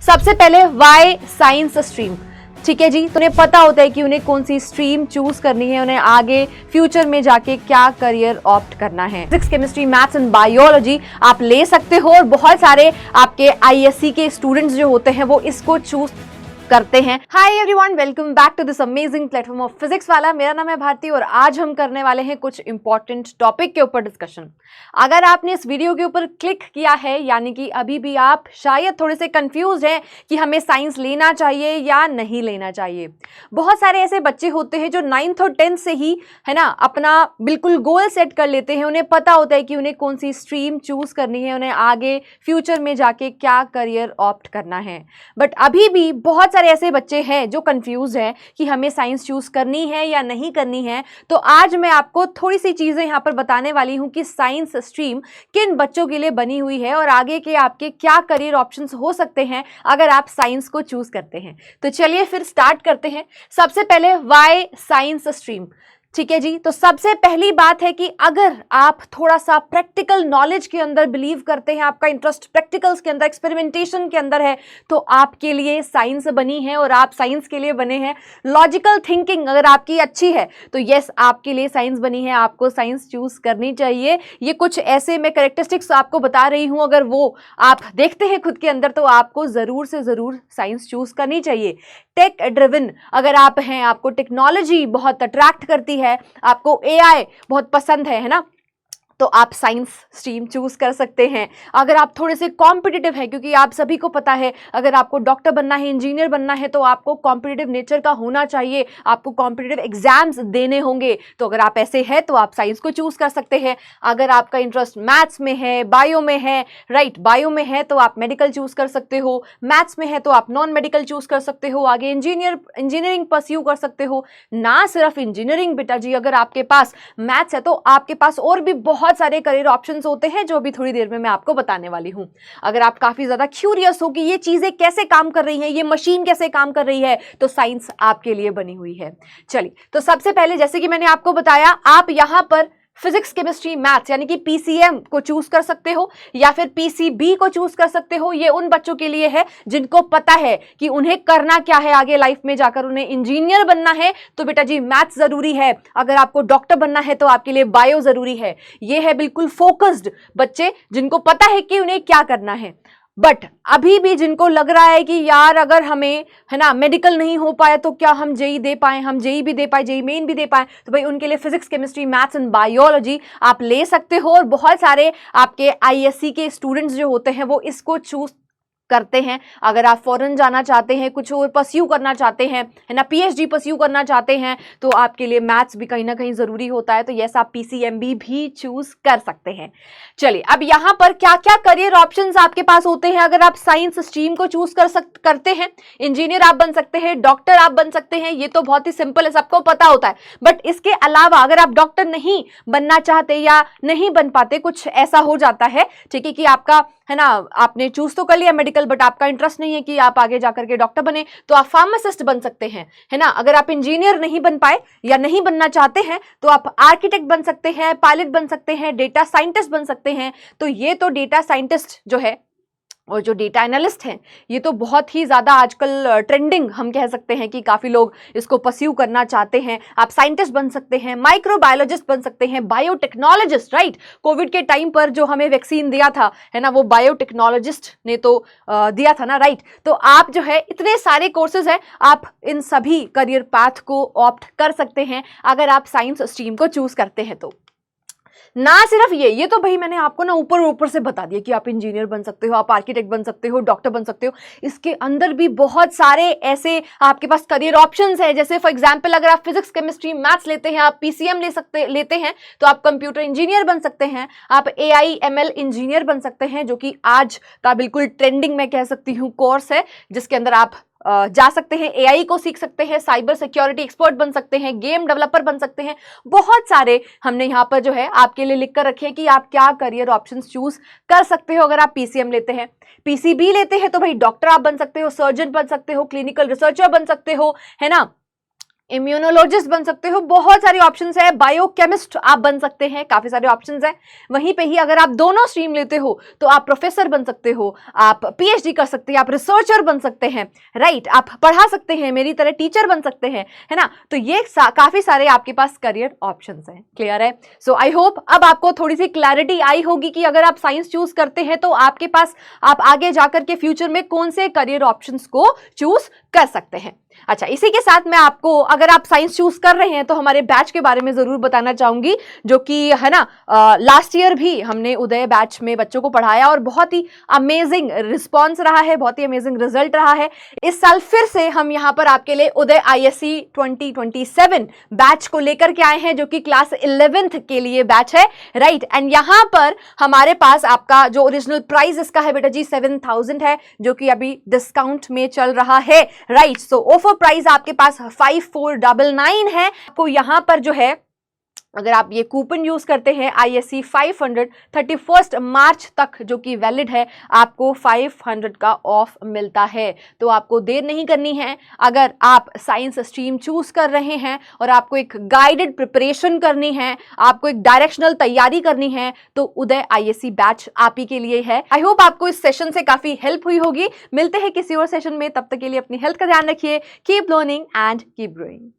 सबसे पहले Y science stream. ठीक है जी, तो उन्हें पता होता है कि उन्हें कौन सी स्ट्रीम चूज करनी है, उन्हें आगे फ्यूचर में जाके क्या करियर ऑप्ट करना है। Physics, chemistry, maths and biology आप ले सकते हो और बहुत सारे आपके आईएससी के स्टूडेंट्स जो होते हैं वो इसको चूज करते हैं। Hi everyone, welcome back to this amazing platform of physics वाला। मेरा नाम है भारती और आज हम करने वाले हैं कुछ इंपॉर्टेंट टॉपिक के ऊपर डिस्कशन। अगर आपने इस वीडियो के ऊपर क्लिक किया है यानी कि अभी भी आप शायद थोड़े से कंफ्यूज हैं कि हमें साइंस लेना चाहिए या नहीं लेना चाहिए। बहुत सारे ऐसे बच्चे होते हैं जो 9th और 10th से ही है ना अपना बिल्कुल गोल सेट कर लेते हैं। उन्हें पता होता है कि उन्हें कौन सी स्ट्रीम चूज करनी है, उन्हें आगे फ्यूचर में जाके क्या करियर ऑप्ट करना है। बट अभी भी बहुत सारे ऐसे बच्चे हैं जो कंफ्यूज हैं कि हमें साइंस चूज करनी है या नहीं करनी है। तो आज मैं आपको थोड़ी सी चीजें यहां पर बताने वाली हूं कि साइंस स्ट्रीम किन बच्चों के लिए बनी हुई है और आगे के आपके क्या करियर ऑप्शंस हो सकते हैं अगर आप साइंस को चूज करते हैं। तो चलिए फिर स्टार्ट करते हैं। सबसे पहले वाई साइंस स्ट्रीम। ठीक है जी, तो सबसे पहली बात है कि अगर आप थोड़ा सा प्रैक्टिकल नॉलेज के अंदर बिलीव करते हैं, आपका इंटरेस्ट प्रैक्टिकल्स के अंदर, एक्सपेरिमेंटेशन के अंदर है, तो आपके लिए साइंस बनी है और आप साइंस के लिए बने हैं। लॉजिकल थिंकिंग अगर आपकी अच्छी है तो यस, आपके लिए साइंस बनी है, आपको साइंस चूज करनी चाहिए। ये कुछ ऐसे मैं कैरेक्टरिस्टिक्स आपको बता रही हूं, अगर वो आप देखते हैं खुद के अंदर तो आपको जरूर से जरूर साइंस चूज करनी चाहिए। टेक ड्रिवन अगर आप हैं, आपको टेक्नोलॉजी बहुत अट्रैक्ट करती है, आपको एआई बहुत पसंद है ना, तो आप साइंस स्ट्रीम चूज कर सकते हैं। अगर आप थोड़े से कॉम्पिटिटिव हैं, क्योंकि आप सभी को पता है अगर आपको डॉक्टर बनना है, इंजीनियर बनना है तो आपको कॉम्पिटिटिव नेचर का होना चाहिए, आपको कॉम्पिटिटिव एग्जाम्स देने होंगे। तो अगर आप ऐसे हैं तो आप साइंस को चूज कर सकते हैं। अगर आपका इंटरेस्ट मैथ्स में है, बायो में है, राइट, बायो में है तो आप मेडिकल चूज कर सकते हो, मैथ्स में है तो आप नॉन मेडिकल चूज कर सकते हो, आगे इंजीनियरिंग परस्यू कर सकते हो। ना सिर्फ इंजीनियरिंग बेटा जी, अगर आपके पास मैथ्स है तो आपके पास और भी बहुत सारे करियर ऑप्शंस होते हैं जो अभी थोड़ी देर में मैं आपको बताने वाली हूं। अगर आप काफी ज्यादा क्यूरियस हो कि ये चीजें कैसे काम कर रही हैं, ये मशीन कैसे काम कर रही है, तो साइंस आपके लिए बनी हुई है। चलिए, तो सबसे पहले जैसे कि मैंने आपको बताया, आप यहां पर फिजिक्स, केमिस्ट्री, मैथ्स यानी कि पीसीएम को चूज कर सकते हो या फिर पीसीबी को चूज कर सकते हो। ये उन बच्चों के लिए है जिनको पता है कि उन्हें करना क्या है आगे लाइफ में जाकर। उन्हें इंजीनियर बनना है तो बेटा जी मैथ्स जरूरी है, अगर आपको डॉक्टर बनना है तो आपके लिए बायो जरूरी है। ये है बिल्कुल फोकस्ड बच्चे जिनको पता है कि उन्हें क्या करना है। बट अभी भी जिनको लग रहा है कि यार अगर हमें है ना मेडिकल नहीं हो पाया तो क्या हम जेई दे पाए, हम जेई भी दे पाए, जेई मेन भी दे पाए, तो भाई उनके लिए physics, chemistry, maths and biology आप ले सकते हो। और बहुत सारे आपके आईएससी के स्टूडेंट्स जो होते हैं वो इसको चूज करते हैं। अगर आप फॉरेन जाना चाहते हैं, कुछ और परस्यू करना चाहते हैं, है ना, पीएचडी परस्यू करना चाहते हैं, तो आपके लिए मैथ्स भी कहीं ना कहीं जरूरी होता है। तो यस, आप पीसीएमबी भी चूज कर सकते हैं। चलिए, अब यहां पर क्या क्या करियर ऑप्शंस आपके पास होते हैं अगर आप साइंस स्ट्रीम को चूज करते हैं। इंजीनियर आप बन सकते हैं, डॉक्टर आप बन सकते हैं, ये तो बहुत ही सिंपल है, सबको पता होता है। बट इसके अलावा अगर आप डॉक्टर नहीं बनना चाहते या नहीं बन पाते, कुछ ऐसा हो जाता है, ठीक है, कि आपका है ना, आपने चूज तो कर लिया मेडिकल बट आपका इंटरेस्ट नहीं है कि आप आगे जाकर के डॉक्टर बने, तो आप फार्मासिस्ट बन सकते हैं, है ना। अगर आप इंजीनियर नहीं बन पाए या नहीं बनना चाहते हैं तो आप आर्किटेक्ट बन सकते हैं, पायलट बन सकते हैं, डेटा साइंटिस्ट बन सकते हैं। तो ये तो डेटा साइंटिस्ट जो है और जो डेटा एनालिस्ट हैं, ये तो बहुत ही ज़्यादा आजकल ट्रेंडिंग हम कह सकते हैं कि काफ़ी लोग इसको परस्यू करना चाहते हैं। आप साइंटिस्ट बन सकते हैं, माइक्रोबायोलॉजिस्ट बन सकते हैं, बायोटेक्नोलॉजिस्ट, राइट। कोविड के टाइम पर जो हमें वैक्सीन दिया था, है ना, वो बायोटेक्नोलॉजिस्ट ने तो दिया था ना, राइट। तो आप जो है इतने सारे कोर्सेज हैं, आप इन सभी करियर पाथ को ऑप्ट कर सकते हैं अगर आप साइंस स्ट्रीम को चूज करते हैं। तो ना सिर्फ ये तो भाई मैंने आपको ना ऊपर से बता दिया कि आप इंजीनियर बन सकते हो, आप आर्किटेक्ट बन सकते हो, डॉक्टर बन सकते हो। इसके अंदर भी बहुत सारे ऐसे आपके पास करियर ऑप्शंस है। जैसे फॉर एग्जांपल अगर आप फिजिक्स, केमिस्ट्री, मैथ्स लेते हैं, आप पीसीएम लेते हैं तो आप कंप्यूटर इंजीनियर बन सकते हैं, आप एआई एमएल इंजीनियर बन सकते हैं, जो कि आज का बिल्कुल ट्रेंडिंग मैं कह सकती हूँ कोर्स है, जिसके अंदर आप जा सकते हैं, एआई को सीख सकते हैं, साइबर सिक्योरिटी एक्सपर्ट बन सकते हैं, गेम डेवलपर बन सकते हैं। बहुत सारे हमने यहाँ पर जो है आपके लिए लिख कर रखे हैं कि आप क्या करियर ऑप्शंस चूज कर सकते हो अगर आप पीसीएम लेते हैं। पीसीबी लेते हैं तो भाई डॉक्टर आप बन सकते हो, सर्जन बन सकते हो, क्लिनिकल रिसर्चर बन सकते हो, है ना, इम्यूनोलॉजिस्ट बन सकते हो, बहुत सारे ऑप्शंस है, बायोकेमिस्ट आप बन सकते हैं, काफी सारे ऑप्शंस हैं। वहीं पे ही अगर आप दोनों स्ट्रीम लेते हो तो आप प्रोफेसर बन सकते हो, आप पीएचडी कर सकते हैं, आप रिसर्चर बन सकते हैं, राइट, आप पढ़ा सकते हैं, मेरी तरह टीचर बन सकते हैं, है ना। तो ये काफी सारे आपके पास करियर ऑप्शंस हैं। क्लियर है? सो आई होप अब आपको थोड़ी सी क्लैरिटी आई होगी कि अगर आप साइंस चूज करते हैं तो आपके पास आप आगे जाकर के फ्यूचर में कौन से करियर ऑप्शंस को चूज कर सकते हैं। अच्छा, इसी के साथ मैं आपको, अगर आप साइंस चूज कर रहे हैं तो हमारे बैच के बारे में जरूर बताना चाहूंगी, जो कि है ना लास्ट ईयर भी हमने उदय बैच में बच्चों को पढ़ाया और बहुत ही अमेजिंग रिस्पॉन्स रहा है, बहुत ही अमेजिंग रिजल्ट रहा है। इस साल फिर से हम यहाँ पर आपके लिए उदय ISC 2027 बैच को लेकर के आए हैं, जो कि क्लास 11th के लिए बैच है, राइट। एंड यहाँ पर हमारे पास आपका जो ओरिजिनल प्राइस इसका है बेटा जी 7000 है, जो कि अभी डिस्काउंट में चल रहा है, राइट। सो ऑफर प्राइस आपके पास 5499 है। आपको यहां पर जो है, अगर आप ये कूपन यूज करते हैं ISC 500 31 मार्च तक, जो कि वैलिड है, आपको 500 का ऑफ मिलता है। तो आपको देर नहीं करनी है। अगर आप साइंस स्ट्रीम चूज कर रहे हैं और आपको एक गाइडेड प्रिपरेशन करनी है, आपको एक डायरेक्शनल तैयारी करनी है, तो उदय ISC बैच आप ही के लिए है। आई होप आपको इस सेशन से काफी हेल्प हुई होगी। मिलते हैं किसी और सेशन में, तब तक के लिए अपनी हेल्थ का ध्यान रखिए। Keep learning and keep growing.